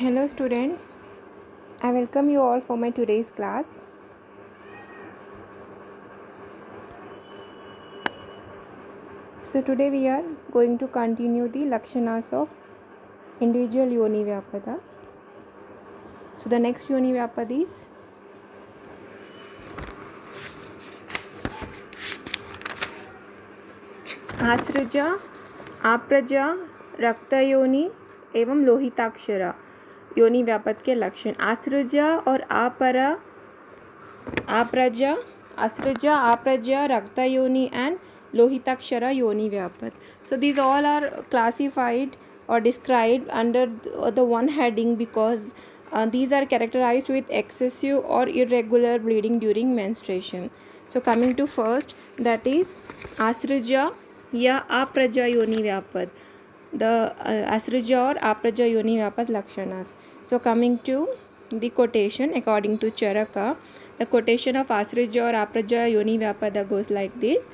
Hello students, I welcome you all for my today's class. So today we are going to continue the Lakshanas of individual Yoni Vyapadas. So the next Yoni Vyapad is Asraja, Apraja, रक्तयोनि एवं लोहिताक्षरा योनि व्यापद के लक्षण आसृजा और आप्रजा रक्तयोनि and lohitaksara yoni vyapad. So these all are classified or described under the one heading because these are characterized with excessive or irregular bleeding during menstruation. So coming to first, that is asrija या apraja yoni vyapad, the asrija or apraja yoni vyapad lakshanas. So coming to the quotation according to Charaka, the quotation of asrija or apraja yoni vyapada goes like this: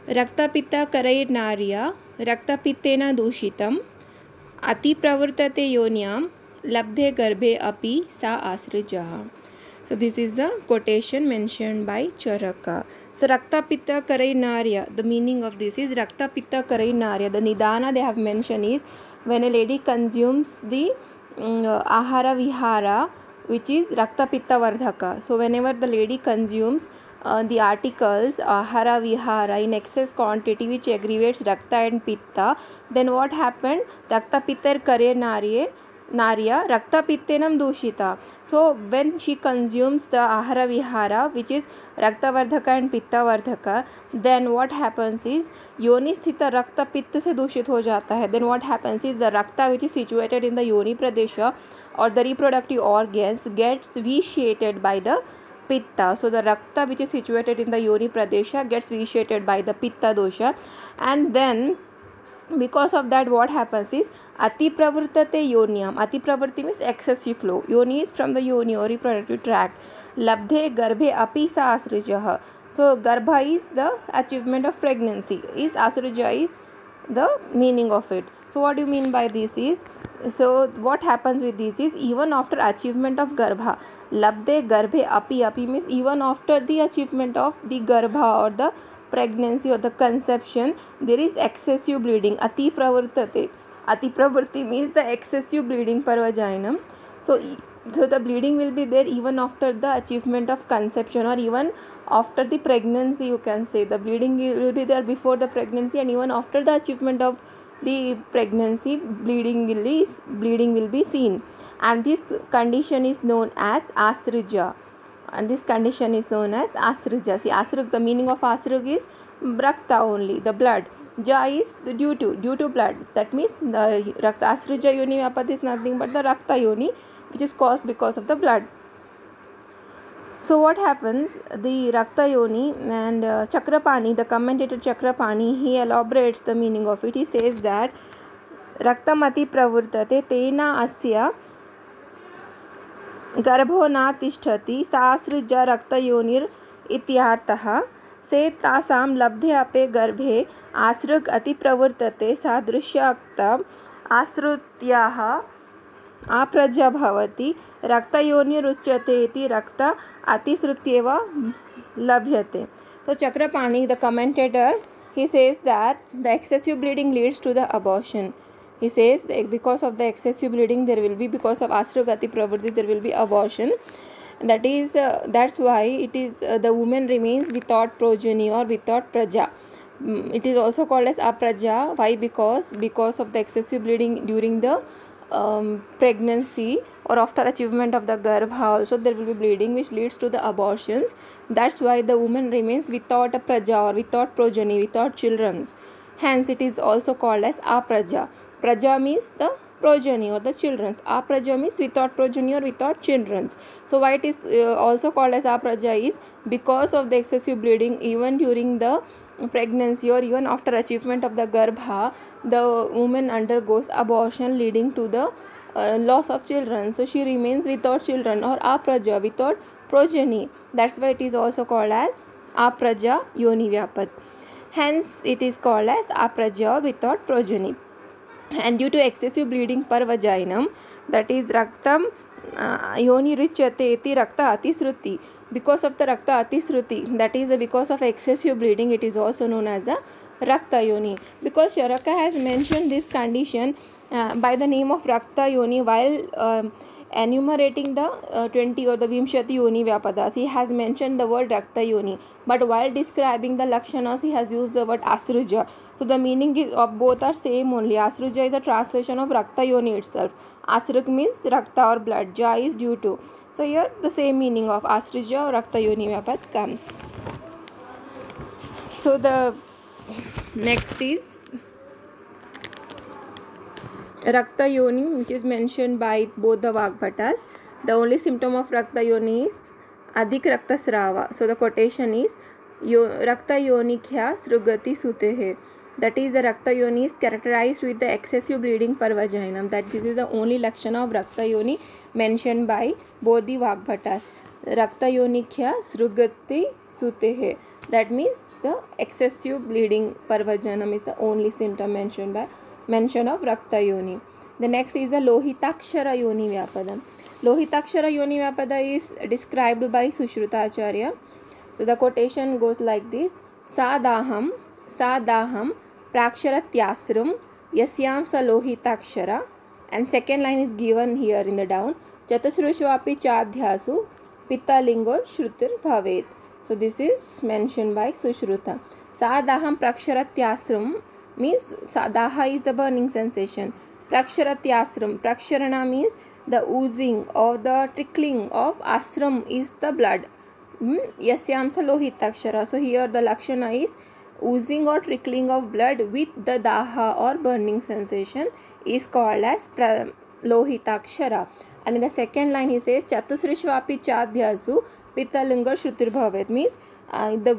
रक्तपित्त करैर्नार्या रक्तपित्तेन दूषितम् अतिप्रवर्तते योन्यां लब्धे गर्भे अपि सा आसृजः. So this is the quotation mentioned by Charaka. So Raktapitta Karainarya, the meaning of this is Raktapitta Karainarya. The Nidana they have mentioned is when a lady consumes the Ahara Vihara, which is Raktapitta Vardhaka. So whenever the lady consumes the articles Ahara Vihara in excess quantity which aggravates Rakta and Pitta, then what happened? Rakta Pittar Karainarya Rakta Pittenam Dushita. So when she consumes the Ahara Vihara, which is Rakta Vardhaka and Pitta Vardhaka, then what happens is Yoni Sthita Rakta Pitta se दूषित हो जाता है. Then what happens is the Rakta which is situated in the Yoni Pradesha or the reproductive organs gets vitiated by the Pitta. So the Rakta which is situated in the Yoni Pradesha gets vitiated by the Pitta dosha, and then because of that what happens is ati pravartate yonyam. Ati pravarti means excessive flow. Yoni is from the yoni or reproductive tract. Labdhe garbhe api sa asrujah. So garbha is the achievement of pregnancy, is asrujah is the meaning of it. So what do you mean by this is, so what happens with this is even after achievement of garbha, labde garbhe api means even after the achievement of the garbha or the pregnancy or the conception, there is excessive bleeding. Ati pravarti means the excessive bleeding per vaginum. So the bleeding will be there even after the achievement of conception or even after the pregnancy. You can say the bleeding will be there before the pregnancy, and even after the achievement of the pregnancy, bleeding will be seen, and this condition is known as asrija. See, asrug, the meaning of asrug is rakta only, the blood. Ja is the due to blood. That means the asrija yoni vyapad is nothing but the rakta yoni, which is caused because of the blood. So what happens, the rakta yoni, and Chakrapani, the commentator Chakrapani, he elaborates the meaning of it. He says that raktamati pravurtate tena asya गर्भो न तिष्ठति सासृजा रक्तयोनिर इत्यार्थः. से तासां लब्धे अपे गर्भे आसृग अति प्रवर्तते सादृश्याक्तम् आसृत्याः आप्रजा भवति रक्तयोनिरुच्यते इति रक्त अतिसृत्येव लभ्यते. So Chakrapani, the commentator, he says that the excessive bleeding leads to the abortion. He says because of the excessive bleeding there will be, because of asragati pravarti there will be abortion. That is that's why it is the woman remains without progeny or without praja. It is also called as apraja. Why? Because of the excessive bleeding during the pregnancy or after achievement of the garbha also there will be bleeding which leads to the abortions. That's why the woman remains without a praja or without progeny, without children. Hence it is also called as apraja. Praja means the progeny or the children. Apraja means without progeny or without children. So why it is also called as apraja is because of the excessive bleeding even during the pregnancy or even after achievement of the garbha, the woman undergoes abortion leading to the loss of children. So she remains without children or apraja, without progeny. That's why it is also called as apraja yoni vyapad. Hence it is called as apraja or without progeny. and due to excessive bleeding per vaginum, that is raktam yoni richyate iti rakta atisruti. Because of the rakta atisruti, that is because of excessive bleeding, it is also known as a rakta yoni. Because Charaka has mentioned this condition by the name of rakta yoni while enumerating the 20 or the Vimshati Yoni Vyapadas. He has mentioned the word Rakta Yoni, but while describing the Lakshanas, he has used the word Asruja. So the meaning is of both are same only. Asruja is a translation of Rakta Yoni itself. Asruk means Rakta or blood. Ja is due to. So here the same meaning of Asruja or Rakta Yoni Vyapad comes. So the next is Rakta Yoni, which is mentioned by both the Vagbhatas. The only symptom of Rakta Yoni is Adhik Rakta Srava. So the quotation is Rakta Yoni Kya Srugati Sutehe. That is, the Rakta Yoni is characterized with the excessive bleeding per vaginum. That this is the only Lakshana of Rakta Yoni mentioned by both the Vagbhatas. Rakta Yoni Kya Srugati Sutehe. That means the excessive bleeding per vaginum is the only symptom mention of Rakta Yoni. The next is the Lohitakshara Yoni Vyapadam. Lohitakshara Yoni Vyapada is described by Sushruta Acharya. So the quotation goes like this: Sadaham praksharatyasram yasyam sa lohitakshara. And second line is given here in the down. Chatusrushvapi chadhyasu pittalingor shrutir bhavet. So this is mentioned by Sushruta. Sadaham praksharatyasram means Daha is the burning sensation. Praksharatyasram, Praksharana means the oozing or the trickling of asram is the blood. Yasyamsa lohitakshara. So here the Lakshana is oozing or trickling of blood with the Daha or burning sensation is called as lohitakshara. And in the second line he says Chatusrishvapi chadhyasu pittalingor shrutir bhavet means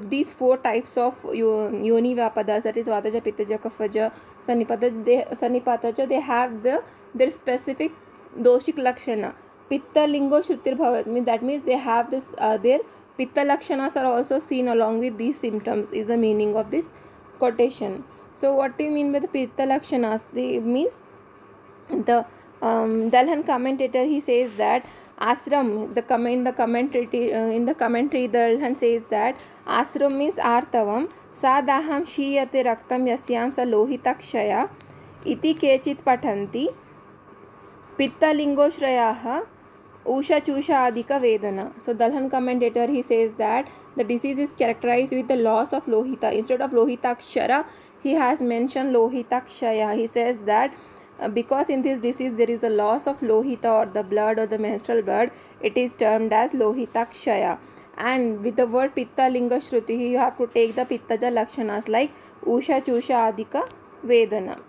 these four types of yoni vyapadas, that is vataja, pittaja, kaphaja, sanipataja, they have their specific doshik lakshana. Pitta lingo shrutir bhavat means that means they have this their pitta lakshanas are also seen along with these symptoms is the meaning of this quotation. So what do you mean by the pitta lakshanas? They means the Dalhan commentator, he says that Asram, in the commentary, Dalhan says that Asram means Artavam, Sadaham Shiyate Raktam Yasyam Sa Lohitakshaya Iti Kechit Patanti Pittalingo Shrayaha Usha Chusha Adhika Vedana. So Dalhan commentator, he says that the disease is characterized with the loss of Lohita. Instead of Lohitakshara, he has mentioned Lohitakshaya. He says that because in this disease there is a loss of lohita or the blood or the menstrual blood, it is termed as lohitakshaya. And with the word pitta linga shruti, you have to take the pittaja lakshanas like usha chusha adhika vedana.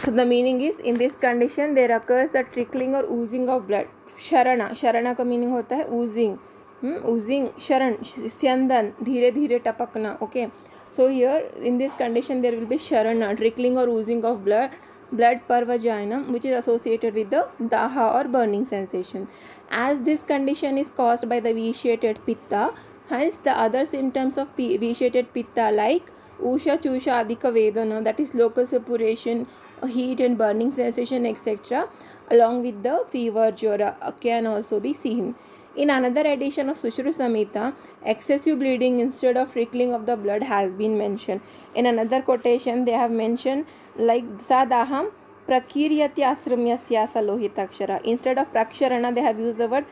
So the meaning is, in this condition there occurs the trickling or oozing of blood. Sharana का meaning होता है oozing, oozing, sharan, स्यंदन, धीरे धीरे टपकना. Okay. So here in this condition there will be sharana, trickling or oozing of blood per vaginum, which is associated with the daha or burning sensation. As this condition is caused by the vitiated pitta, hence the other symptoms of vitiated pitta like usha chusha adhika vedana, that is local suppuration, heat and burning sensation, etc., along with the fever, jara can also be seen. In another edition of Sushru Samhita, excessive bleeding instead of trickling of the blood has been mentioned. In another quotation, they have mentioned like Sadaham Prakiryati Asramyasya Lohitakshara. Instead of Praksharana, they have used the word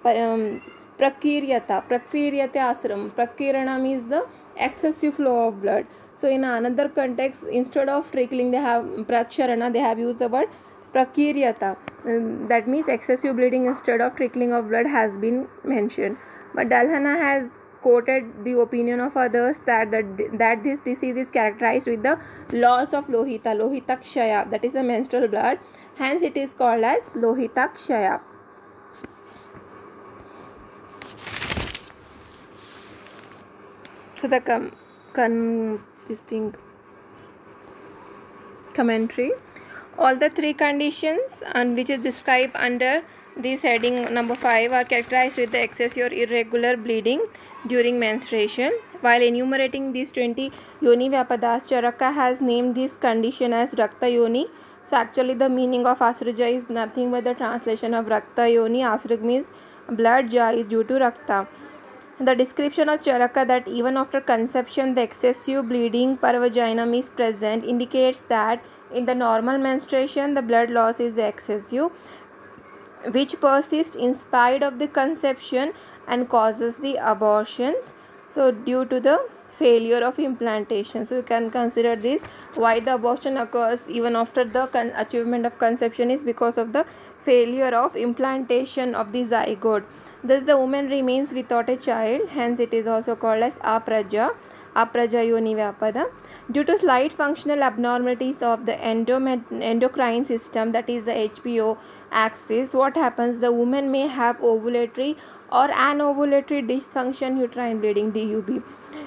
Prakiryata. Prakiryati Asram. Prakirana means the excessive flow of blood. So in another context, instead of trickling, they have Praksharana, they have used the word Prakiryata. That means excessive bleeding instead of trickling of blood has been mentioned. But Dalhana has quoted the opinion of others that this disease is characterized with the loss of lohita, lohitakshaya, that is the menstrual blood. Hence it is called as lohitakshaya. So the commentary. All the three conditions and which is described under this heading number 5 are characterized with the excessive or irregular bleeding. during menstruation. While enumerating these 20 yoni vyapadas, Charaka has named this condition as Rakta Yoni. So actually the meaning of Asruja is nothing but the translation of Rakta Yoni. Asrug means blood, Ja is due to Rakta. The description of Charaka that even after conception the excessive bleeding per vaginum is present indicates that in the normal menstruation the blood loss is excessive, which persists in spite of the conception and causes the abortions. So due to the failure of implantation, so you can consider this, why the abortion occurs even after the achievement of conception is because of the failure of implantation of the zygote. Thus the woman remains without a child, hence it is also called as apraja yoni vyapada. Due to slight functional abnormalities of the endocrine system, that is the HPO axis, what happens, the woman may have ovulatory or anovulatory dysfunction uterine bleeding, DUB.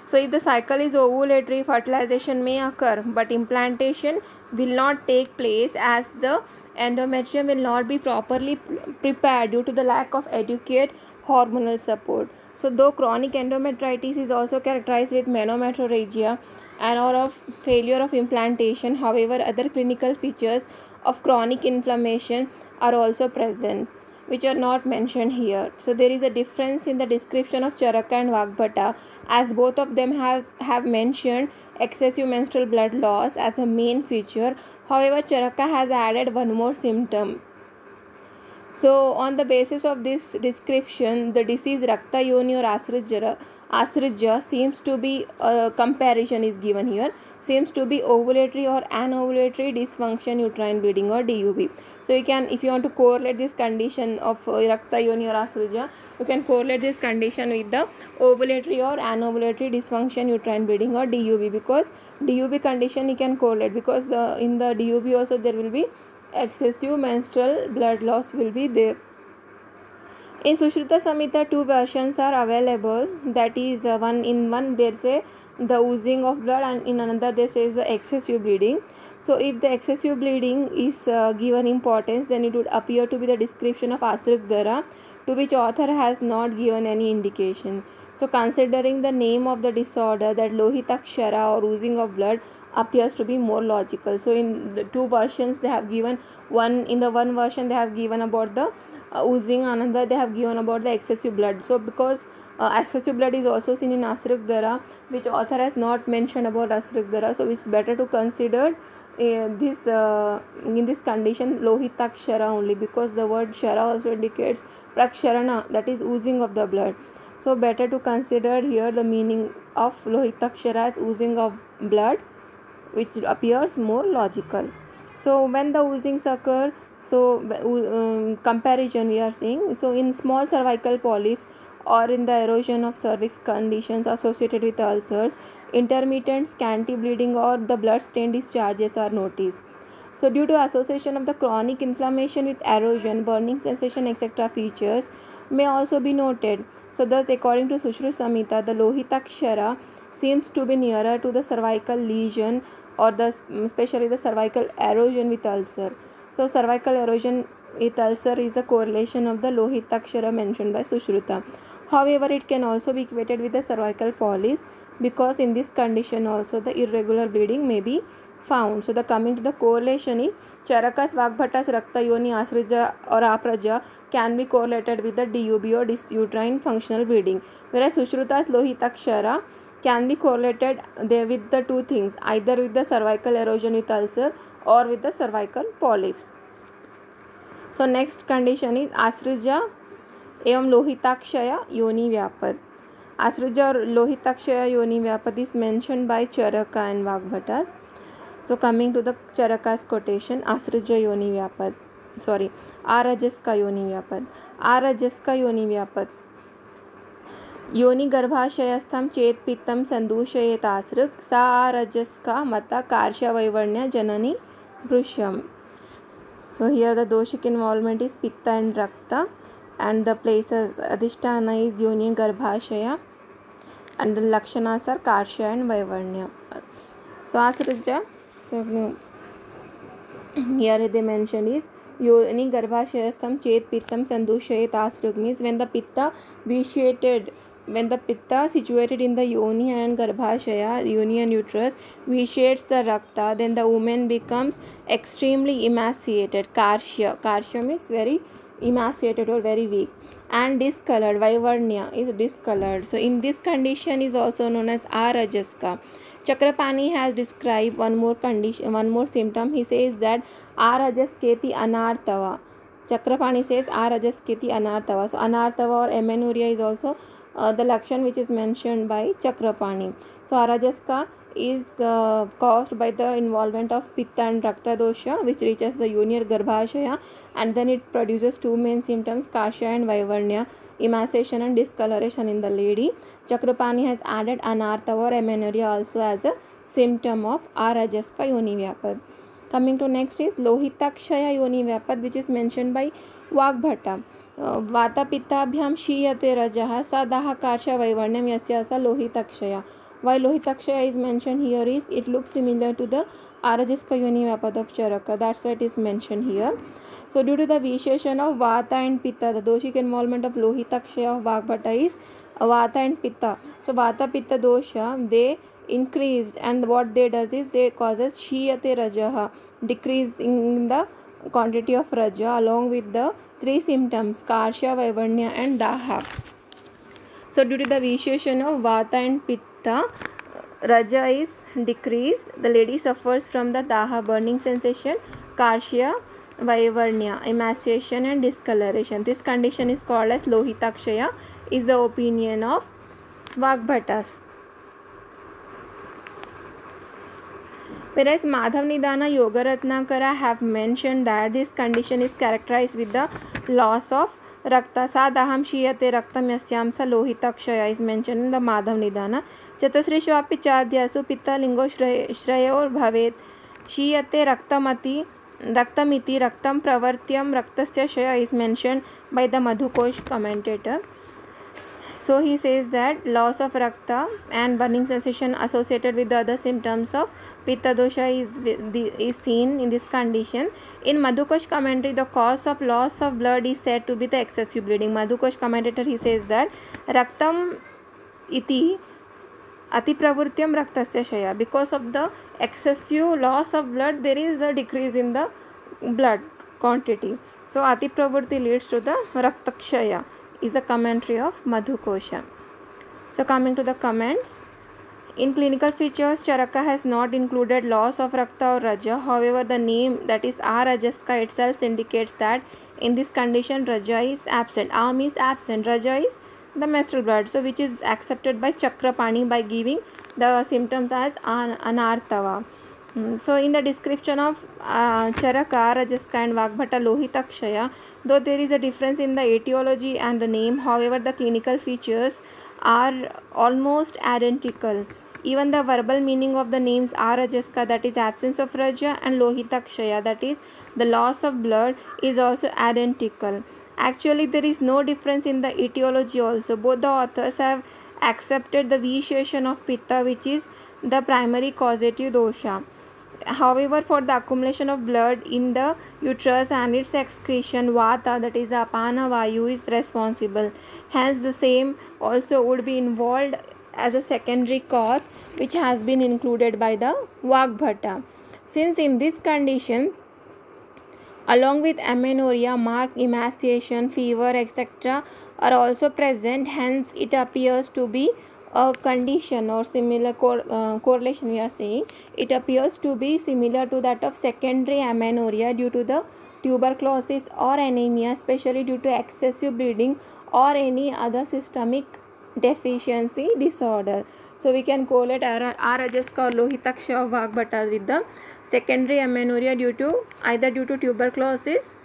So if the cycle is ovulatory, fertilization may occur, but implantation will not take place as the endometrium will not be properly prepared due to the lack of adequate hormonal support. So though chronic endometritis is also characterized with menometrorrhagia and or of failure of implantation, however other clinical features of chronic inflammation are also present, which are not mentioned here. So there is a difference in the description of Charaka and Vagbhata, as both of them have mentioned excessive menstrual blood loss as a main feature. However, Charaka has added one more symptom. So on the basis of this description, the disease Rakta Yoni or Asrija seems to be a comparison is given here, seems to be ovulatory or anovulatory dysfunction uterine bleeding or DUB. So you can, if you want to correlate this condition of Rakta Yoni or Asrija, you can correlate this condition with the ovulatory or anovulatory dysfunction uterine bleeding or DUB, because DUB condition you can correlate, because in the DUB also there will be excessive menstrual blood loss will be there. In Sushruta Samhita, two versions are available, that is one there say the oozing of blood, and in another there says the excessive bleeding. So if the excessive bleeding is given importance, then it would appear to be the description of Asrugdara, to which author has not given any indication. So considering the name of the disorder, that Lohitakshara or oozing of blood appears to be more logical. So in the two versions they have given, in the one version they have given about the oozing, another they have given about the excessive blood. So because excessive blood is also seen in Asrugdara, which author has not mentioned about Asrugdara, so it's better to consider this in this condition Lohitakshara only, because the word Shara also indicates Praksharana, that is oozing of the blood. So better to consider here the meaning of Lohitakshara as oozing of blood, which appears more logical. So when the oozings occur, so comparison we are seeing, so in small cervical polyps or in the erosion of cervix conditions associated with ulcers, intermittent scanty bleeding or the blood stained discharges are noticed. So due to association of the chronic inflammation with erosion, burning sensation, etc. features may also be noted. So thus according to Sushruta Samhita, the Lohitakshara seems to be nearer to the cervical lesion or especially the cervical erosion with ulcer. So cervical erosion with ulcer is a correlation of the Lohitakshara mentioned by Sushruta. However, it can also be equated with the cervical polyps, because in this condition also the irregular bleeding may be found. So the coming to the correlation is Charakas, Vagbhatas, Rakta Yoni, Asrija or Apraja can be correlated with the DUB or disuterine functional bleeding, whereas Sushruta's Lohitakshara can be correlated there with the two things, either with the cervical erosion with ulcer or with the cervical polyps. So next condition is Asrija एवं लोहिताक्षय योनि व्यापद. Asruja or Lohitakshaya yoni vyapad is mentioned by Charaka and Vagbhatas. So coming to the Charaka's quotation, Asruja yoni vyapad, sorry, Arajaska yoni vyapad. Arajaska yoni vyapad. योनि गर्भाशयस्थम चेत पित्तम संदूषयेत आसृक सा आरजस्का मता कार्शवैवर्ण्य जननी भृश्यम. So here the doshic involvement is pitta and rakta, and the places adhisthana is yoni and garbhashaya, and the lakshanas are karsha and vaivarnya. So asrija, so here they mentioned is yoni garbhashayastham chet pittam sandushayet asrug, means when the pitta vitiated when the pitta situated in the yoni and garbhashaya, yoni and uterus, vitiates the rakta, then the woman becomes extremely emaciated. Karshya means very emaciated or very weak, and discolored. Vaivarnya is discolored. So in this condition is also known as arajaska. Chakrapani has described one more condition, one more symptom. He says that arajasketi anartava. Chakrapani says arajasketi anartava. So anartava or amenorrhea is also the lakshan which is mentioned by Chakrapani. So arajaska is caused by the involvement of pitta and rakta dosha, which reaches the yoni or garbhashaya, and then it produces two main symptoms, karsha and vaivarnya, emaciation and discoloration in the lady. Chakrapani has added anartava or amenorrhea also as a symptom of arajaska yoni vyapad. Coming to next is lohitakshaya yoni vyapad, which is mentioned by Vagbhata. Vata pittabhyam shiyate rajah sadaha karsha vaivarnyam yasya sa lohitakshaya. Why lohitakshaya is mentioned here is it looks similar to the arajaska yoni vyapad of Charaka. That's why it is mentioned here. So due to the vitiation of vata and pitta, the doshik involvement of lohitakshaya of Vagbhata is vata and pitta. So vata pitta dosha, they increased, and what they does is they causes shiyate rajaha, decrease in the quantity of raja, along with the three symptoms karsha, vaivarnya and daha. So due to the vitiation of vata and pitta, raja is decreased. The lady suffers from the daha, burning sensation, karsha, vaivarnya, emaciation and discoloration. This condition is called as lohitakshaya, is the opinion of Vagbhatas. Whereas Madhav Nidana Yogaratnakara have mentioned that this condition is characterized with the loss of rakta. Sadaham shiyate raktam yasyam sa lohitakshaya is mentioned in the Madhav Nidana. Chatusrishvapi chadhyasu pitta lingo shrayo bhavet shiyate raktamiti raktam pravartyam raktasya shaya is mentioned by the Madhukosh commentator. So he says that loss of rakta and burning sensation associated with the other symptoms of pitta dosha is seen in this condition. In Madhukosh commentary, the cause of loss of blood is said to be the excessive bleeding. Madhukosh commentator, he says that raktam iti ati pravurtyam raktasya shaya. Because of the excessive loss of blood, there is a decrease in the blood quantity. So ati pravurti leads to the raktakshaya, is the commentary of Madhukosha. So coming to the comments, in clinical features, Charaka has not included loss of rakta or raja. However, the name, that is arajaska itself, indicates that in this condition raja is absent. Means absent, raja is the menstrual blood, so which is accepted by Chakrapani by giving the symptoms as anartava. So in the description of Charaka, Rajaska and Vagbhata lohitakshaya, though there is a difference in the etiology and the name, however the clinical features are almost identical. Even the verbal meaning of the names Arajaska, that is absence of raja, and lohitakshaya, that is the loss of blood, is also identical. Actually, there is no difference in the etiology also. Both the authors have accepted the vitiation of pitta, which is the primary causative dosha. However, for the accumulation of blood in the uterus and its excretion, vata, that is the apana vayu, is responsible. Hence, the same also would be involved as a secondary cause, which has been included by the Vagbhata. Since in this condition, along with amenorrhea, marked emaciation, fever, etc. are also present, hence it appears to be a condition or similar correlation we are saying. It appears to be similar to that of secondary amenorrhea due to the tuberculosis or anemia, especially due to excessive bleeding or any other systemic deficiency disorder. So we can correlate Arajaska or Lohitaksha of Vagbhata with the secondary amenorrhea either due to tuberculosis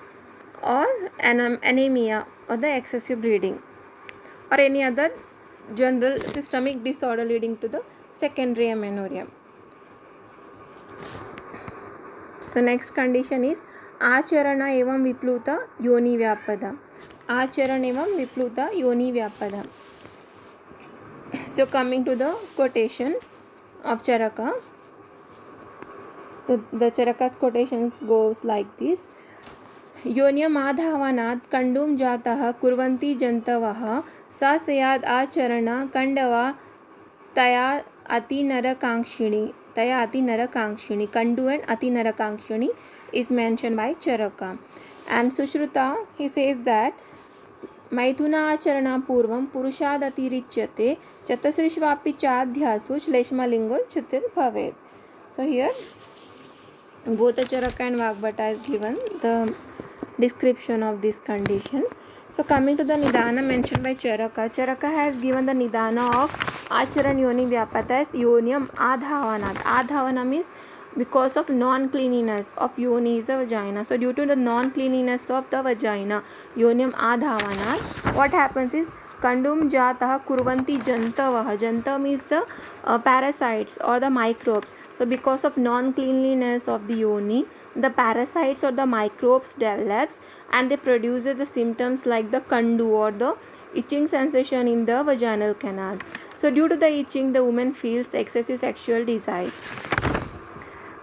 or anemia or the excessive bleeding or any other general systemic disorder leading to the secondary amenorrhea. So next condition is Acharana evam vipluta yoni vyapada. Acharana evam vipluta yoni vyapada. So coming to the quotation of Charaka. So the Charaka's quotations goes like this. Yonya madhavanat kandum jataha kurvanti jantavaha सा स्याद् आचरणा कंडवा तया अतिनरकांक्षिणी. Kandu and atinarakanक्षिणी is mentioned by Charaka. And Sushruta, he says that मैथुनाचरणा पूर्वं पुरुषादतिरिच्यते चतुस्रिष्वापि चाध्यासु श्लेष्मलिंगो चतुर् भवेत्. So here both the Charaka and Vagbhata is given the description of this condition. So coming to the Nidana mentioned by Charaka has given the Nidana of Acharan Yoni Vyapata as Yoniam Adhavanat. Adhavana means because of non-cleanliness of yoni is the vagina. So due to the non-cleanliness of the vagina, Yoniam Adhavanat, what happens is Kandum Jatah Kurvanti Jantavah. Janta means the parasites or the microbes. So because of non-cleanliness of the yoni, the parasites or the microbes develops and they produce the symptoms like the kandu or the itching sensation in the vaginal canal. So due to the itching, the woman feels excessive sexual desire.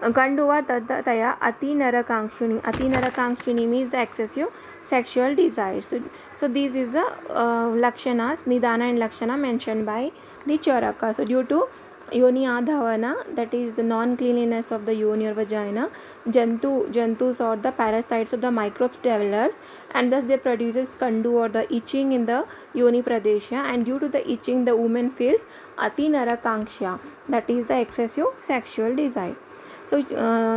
Kanduva taya atinarakanक्षिणी. Atinarakanक्षिणी means the excessive sexual desire. So this is the lakshanas, nidana and lakshana mentioned by the Charaka. So due to yoni adhavana, that is the non-cleanliness of the yoni or vagina, jantus or the parasites or the microbes develops and thus they produces kandu or the itching in the yoni pradesha, and due to the itching the woman feels atinarakanksha, that is the excessive sexual desire. So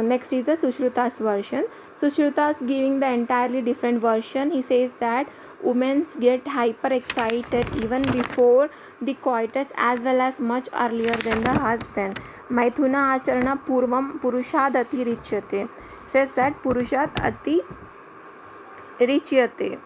next is the Sushruta's version. Sushruta is giving the entirely different version. He says that women get hyper excited even before the coitus as well as much earlier than the husband. Maithuna acharana purvam purushad ati richyate. Says that purushad ati richyate.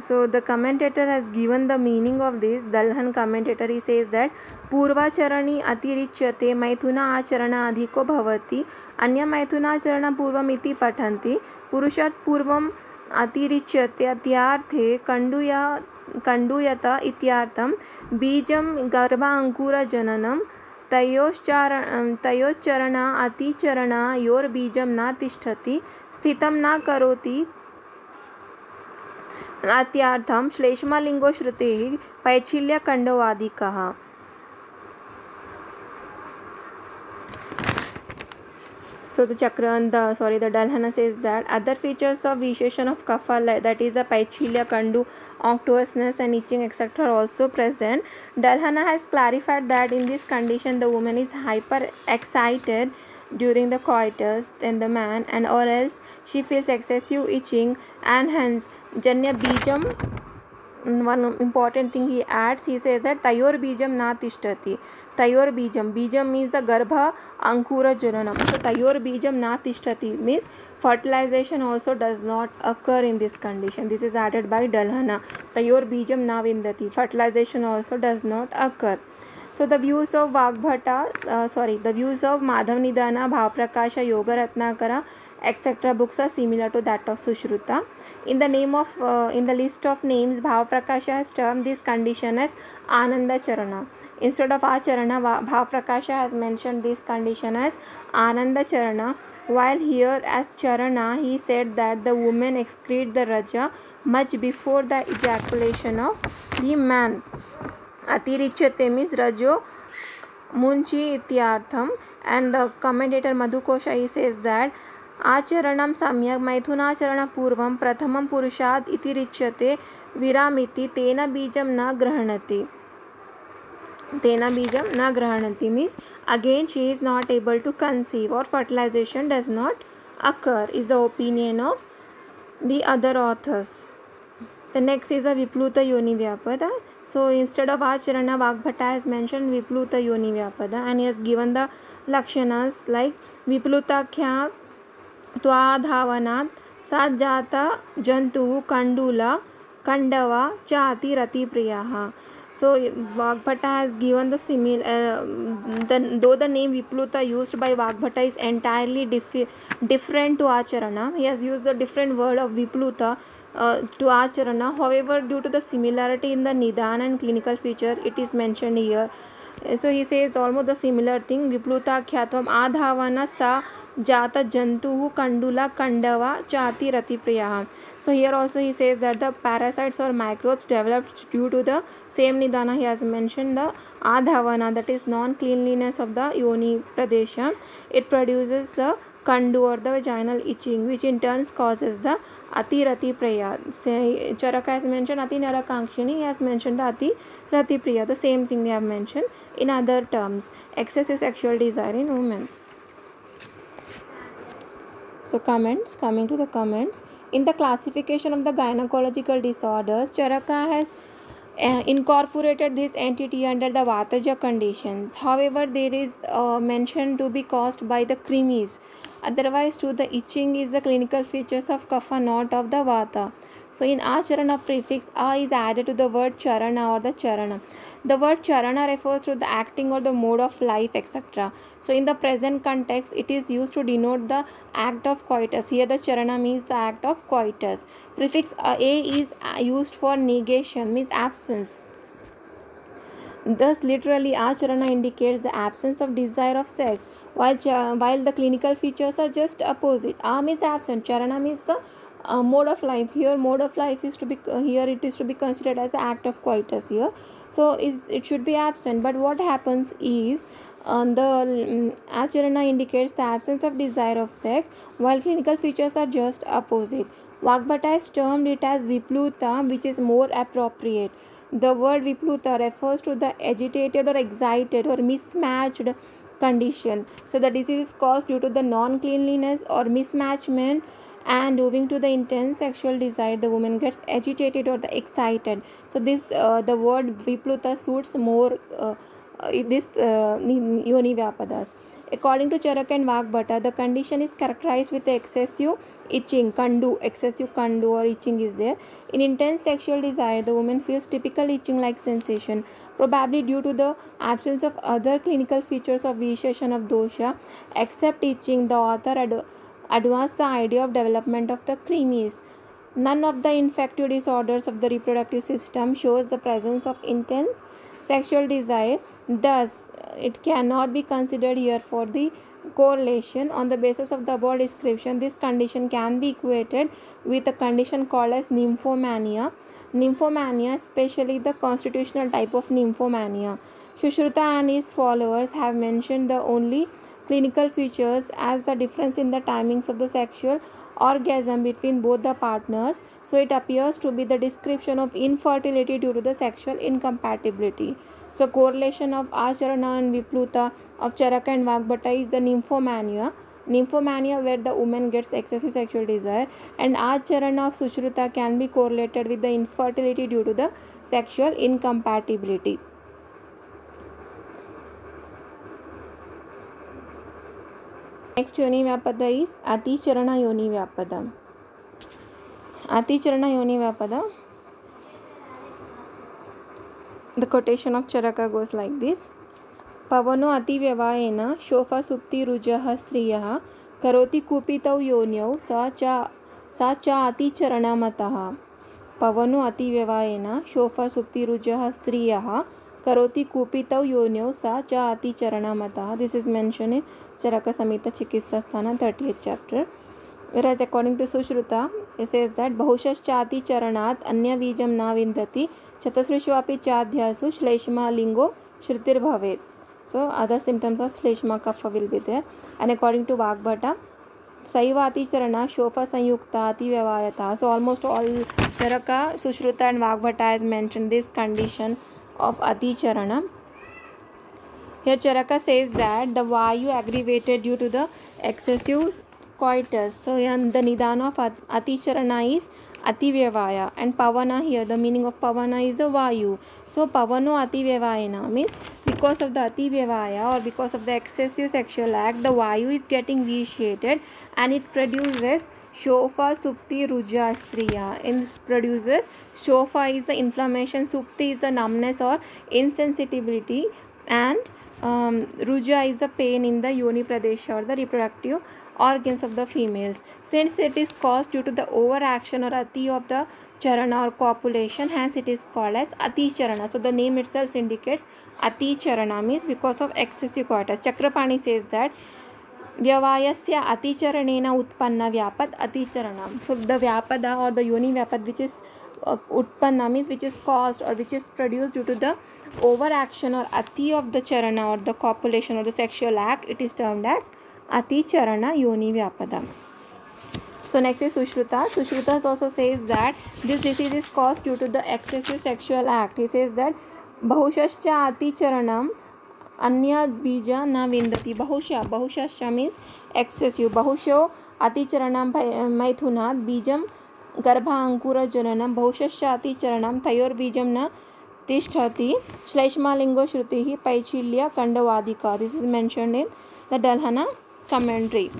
So the commentator has given the meaning of this. Dalhan commentator, he says that पूर्वाचरणी अतिरिच्यते मैथुना आचरण अधिको भवति अन्य मैथुनाचरण पूर्वम इति पठन्ति पुरुषात् पूर्वम अतिरिच्यते अत्यार्थे कंडूयत इत्यार्थं बीजं गर्भाङ्कुरजननं तयोच्चरण अतिचरणयोर्बीजं न तिष्ठति स्थितं न करोति अत्यार्थं श्लेष्मलिंगो श्रुतेः पैच्छिल्यकण्डवादिकः. So the Dalhana says that other features of visheshan of kapha, that is a paichilya, kandu, unctuousness and itching etc. are also present. Dalhana has clarified that in this condition the woman is hyper excited during the coitus than the man, and or else she feels excessive itching, and hence janya bijam. One important thing he adds, he says that tayor bijam na tishtati. Tayor bijam means the garbha ankura jananam. So tayor bijam na tishtati means fertilization also does not occur in this condition. This is added by Dalhana. Tayor bijam na vindati. Fertilization also does not occur. So the views of Vagbhata, the views of Madhav Nidana, Bhavaprakasha, Yoga Ratnakara, etc. books are similar to that of Sushruta. In the list of names, Bhavaprakasha has termed this condition as Ananda Charana. Instead of Acharana, Bhavaprakasha has mentioned this condition as Ananda Charana, while here as Charana he said that the woman excrete the Raja much before the ejaculation of the man. Atirichyate means Rajo Munchi ityartham, and the commentator Madhukosha he says that आचरणं सम्यक् मैथुनाचरण पूर्वं प्रथमं पुरुषात् इति रिच्यते विरामिति तेन बीजं न गृह्णति means again she is not able to conceive or fertilization does not occur is the opinion of the other authors. The next is a Vipluta Yoni Vyapada. So instead of Acharana, Vagbhata has mentioned Vipluta Yoni Vyapada, and he has given the lakshanas like Viplutakya त्वाधावनात् सा जाता जंतु कंडूला कंडवा चाति रति प्रियाः. So Vagbhata has given the similar, though the name Vipluta used by Vagbhata is entirely different to Acharana, he has used the different word of Vipluta to Acharana. However, due to the similarity in the Nidana and clinical feature, it is mentioned here So he says almost the similar thing. Viplutakhyatvam adhavana sa jata jantuhu kandula kandava chati rati priyaha. So here also he says that the parasites or microbes developed due to the same nidana. He has mentioned the adhavana, that is non-cleanliness of the yoni pradesha. It produces the kandu or the vaginal itching, which in turn causes the ati rati priya. Charaka has mentioned ati narakangshini, he has mentioned the ati rati priya. The same thing they have mentioned in other terms. Excessive sexual desire in women. So comments, coming to the comments. In the classification of the gynecological disorders, Charaka has incorporated this entity under the Vataja conditions. However, there is mention to be caused by the krimis. Otherwise, too, the itching is the clinical features of kapha, not of the vata. So, in acharana prefix, a is added to the word charana or the charana. The word charana refers to the acting or the mode of life, etc. So, in the present context, it is used to denote the act of coitus. Here, the charana means the act of coitus. Prefix a is used for negation, means absence. Thus, literally, acharana indicates the absence of desire of sex, while the clinical features are just opposite. A means absent, charana means the mode of life. Here, mode of life is to be here. It is to be considered as the act of coitus here. So, it should be absent. But what happens is the acharana indicates the absence of desire of sex, while clinical features are just opposite. Vagbhata has termed it as vipluta, which is more appropriate. The word vipluta refers to the agitated or excited or mismatched condition. So the disease is caused due to the non-cleanliness or mismatchment, and owing to the intense sexual desire, the woman gets agitated or the excited. So this the word vipluta suits more this yoni vyapadas. According to Charaka and Vagbhata, the condition is characterized with excessive itching, kandu, excessive kandu or itching is there. In intense sexual desire, the woman feels typical itching-like sensation, probably due to the absence of other clinical features of visheshan of dosha. Except itching, the author advanced the idea of development of the krimis. None of the infective disorders of the reproductive system shows the presence of intense sexual desire. Thus, it cannot be considered here for the correlation. On the basis of the above description, this condition can be equated with a condition called as nymphomania. Nymphomania, especially the constitutional type of nymphomania. Sushruta and his followers have mentioned the only clinical features as the difference in the timings of the sexual orgasm between both the partners. So it appears to be the description of infertility due to the sexual incompatibility. So correlation of acharana and vipluta of Charaka and Vagbhata is the nymphomania. Nymphomania, where the woman gets excessive sexual desire, and acharana of Sushruta can be correlated with the infertility due to the sexual incompatibility. Next yoni vyapada is aticharana yoni vyapada. Aticharana yoni vyapada. The quotation of Charaka goes like this. Pavano ati vyavayena shofa supti rujah striyah karoti kupitau yonyau sa cha ati charana matah. Pavano ati vyavayena shofa supti rujah striyah karoti kupitau yonyau sa cha ati charana matah. This is mentioned in Charaka Samhita Chikitsa Sthana 30th chapter. Whereas according to Sushruta, it says that Bahushash chati charanat anya vijam na vindati chatasrishvapi chadhyasu shleshma lingo shrutir bhavet. So other symptoms of shleshma kapha will be there. And according to Vagbhata, saivati charana shofa sanyukta ati vyavayata. So almost all Charaka, Sushruta and Vagbhata has mentioned this condition of ati charana. Here Charaka says that the vayu aggravated due to the excessive coitus. So the nidana of aticharana is ativyavaya, and pavana, here the meaning of pavana is the vayu. So pavano ativyavayana means because of the ativyavaya or because of the excessive sexual act, the vayu is getting vitiated and it produces shofa supti ruja striya. It produces shofa is the inflammation, supti is the numbness or insensitivity, and ruja is the pain in the yoni pradesha or the reproductive organs of the females. Since it is caused due to the overaction or ati of the charana or copulation, hence it is called as ati charana. So the name itself indicates ati charana means because of excessive coitus. Chakrapani says that vyavayasya aticharanena utpanna vyapad aticharanam. So the vyapada or the yoni vyapad which is utpanna means which is caused or which is produced due to the overaction or ati of the charana or the copulation or the sexual act, it is termed as aticharana yoni vyapada. So next is Sushruta. Sushruta also says that this disease is caused due to the excessive sexual act. He says that bahushascha aticharanam anya bija na vindati. Bahushascha means excessive. Bahusho aticharanam maithunat bijam garbha ankura jananam. Bahushascha aticharanam tayor bijam na tishtati. Shleshmalingo shrutihi paichilya kandavadika. This is mentioned in the Dalhana commentary.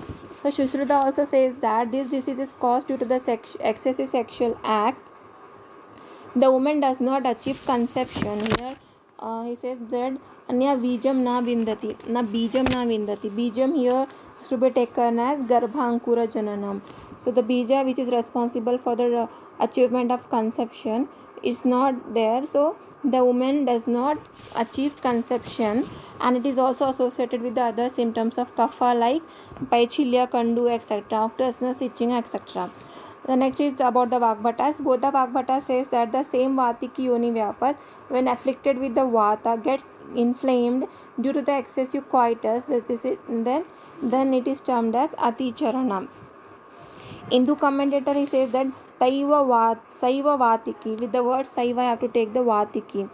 So Sushruta also says that this disease is caused due to the excessive sexual act. The woman does not achieve conception. Here he says that anya bijam na vindati. Bijam na vindati. Bijam here is to be taken as garbha ankura jananam. So the bija which is responsible for the achievement of conception is not there. So the woman does not achieve conception, and it is also associated with the other symptoms of kapha like paichilya, kandu, etc., nocturnal itching, etc. The next is about the Vagbhatas. Both the Vagbhatas says that the same Vatiki yoni vyapad, when afflicted with the Vata, gets inflamed due to the excessive coitus, then it is termed as Aticharanam. Hindu commentator, he says that Saiva Vatiki. With the word Saiva, I have to take the Vatiki.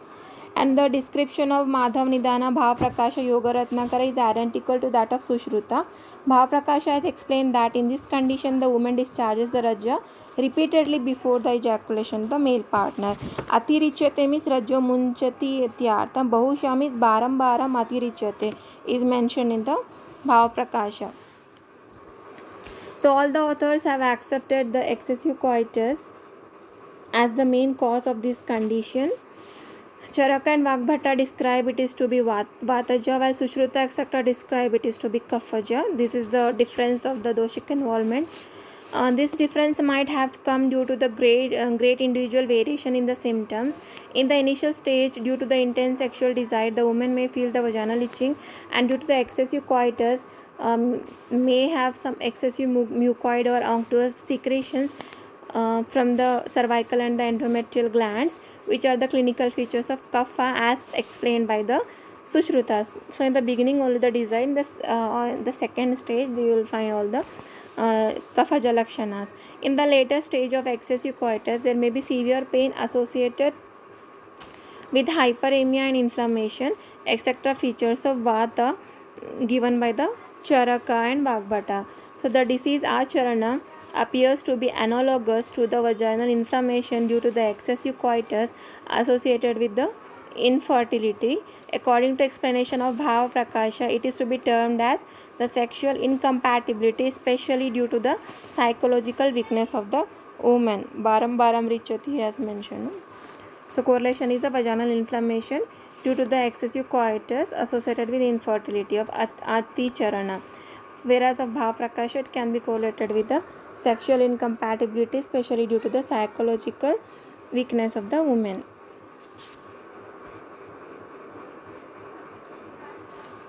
And the description of Madhav Nidana Bhavaprakasha Yoga Ratnakara is identical to that of Sushruta. Bhavaprakasha has explained that in this condition the woman discharges the Raja repeatedly before the ejaculation of the male partner. Atirichyate means Rajo Munchati Ityartha. Bahusha means Baram Baram Atirichyate is mentioned in the Bhavaprakasha. So all the authors have accepted the excessive coitus as the main cause of this condition. Charaka and Vagbhata describe it is to be Vataja, while Sushruta etc. describe it is to be Kaphaja. This is the difference of the doshic involvement. This difference might have come due to the great individual variation in the symptoms. In the initial stage, due to the intense sexual desire, the woman may feel the vaginal itching, and due to the excessive coitus, may have some excessive mucoid or unctuous secretions from the cervical and the endometrial glands, which are the clinical features of kapha as explained by the Sushrutas. So in the beginning only the design, the second stage you will find all the kaphaja lakshanas. In the later stage of excessive coitus, there may be severe pain associated with hyperemia and inflammation, etc. features of vata given by the Charaka and Vagbhata. So the disease Acharana appears to be analogous to the vaginal inflammation due to the excessive coitus associated with the infertility. According to explanation of Bhavaprakasha, it is to be termed as the sexual incompatibility, especially due to the psychological weakness of the woman. Baram Baram Richati has mentioned. So correlation is the vaginal inflammation due to the excessive coitus associated with infertility of Aticharana. Whereas of Bhavaprakasha, it can be correlated with the sexual incompatibility, especially due to the psychological weakness of the woman.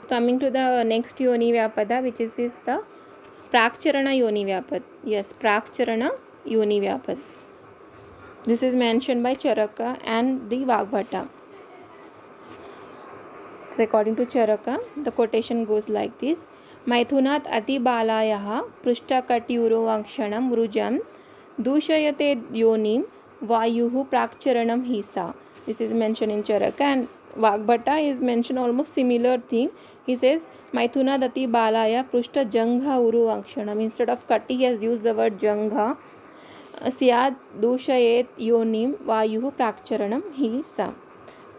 Coming to the next yoni vyapada, which is the Prakcharana yoni vyapad. Yes, Prakcharana yoni vyapad. This is mentioned by Charaka and the Vagbhata. So according to Charaka, the quotation goes like this: Maithunat ati balayaha prishtakatiuro vakshanam vrujam dushayate yonim vayuhu prakcharanam hisa. This is mentioned in Charaka, and Vagbhata is mentioned almost similar thing. He says Maithunat ati balaya prishta jangha uru vakshanam. Instead of kati, he has used the word jangha. Syad dushayet yonim vayuhu prakcharanam hisa.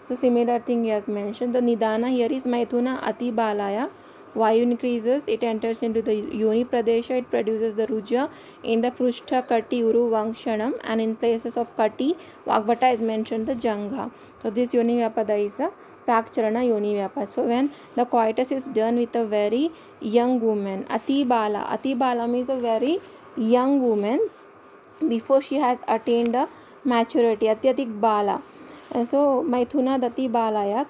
So similar thing he has mentioned. The nidana here is Maithuna ati balaya Vayu increases, it enters into the Yoni Pradesha, it produces the Ruja in the Prushta, Kati, Uru, Vangshanam, and in places of Kati, Vagbhata is mentioned the Jangha. So this Yoni Vyapada is the Prakcharana Yoni Vyapada. So when the coitus is done with a very young woman, Ati Bala means a very young woman before she has attained the maturity, Atyatik Bala. So Maithuna Dati Balaya,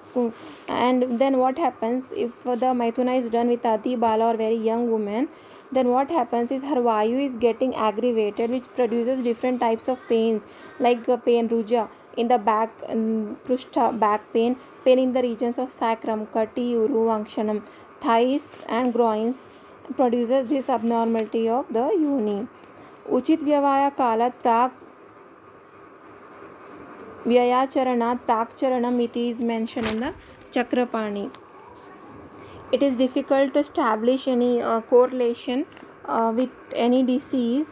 and then what happens if the Maithuna is done with Ati Bala or very young woman, then what happens is her Vayu is getting aggravated, which produces different types of pains, like pain Ruja in the back, Prushta back pain, pain in the regions of sacrum, Kati, Uru, Vangshanam, thighs and groins, produces this abnormality of the yoni. उचित व्यवहार कालात प्राक व्ययाचरणात प्राक्चरणम इति is mentioned in the Chakrapani. It is difficult to establish any correlation with any disease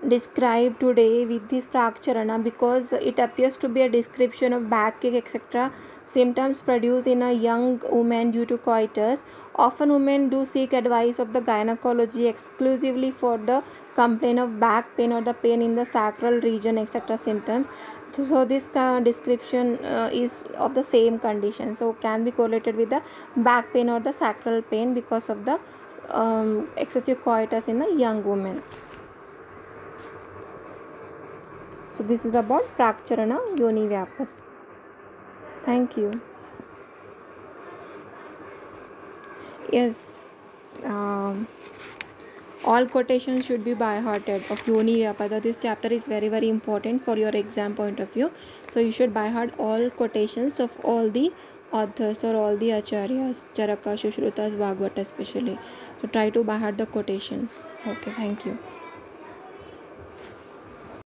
described today with this prakcharana, because it appears to be a description of backache etc. symptoms produced in a young woman due to coitus. Often women do seek advice of the gynecology exclusively for the complaint of back pain or the pain in the sacral region etc. symptoms. So this description is of the same condition, so can be correlated with the back pain or the sacral pain because of the excessive coitus in a young woman. So this is about Prakcharana Yoni Vyapat. Thank you. Yes, all quotations should be by hearted of Yoni Vyapada. This chapter is very very important for your exam point of view. So you should by heart all quotations of all the authors or all the acharyas, Charaka, Sushrutas, Bhagavata especially. So try to by heart the quotations. Okay, thank you.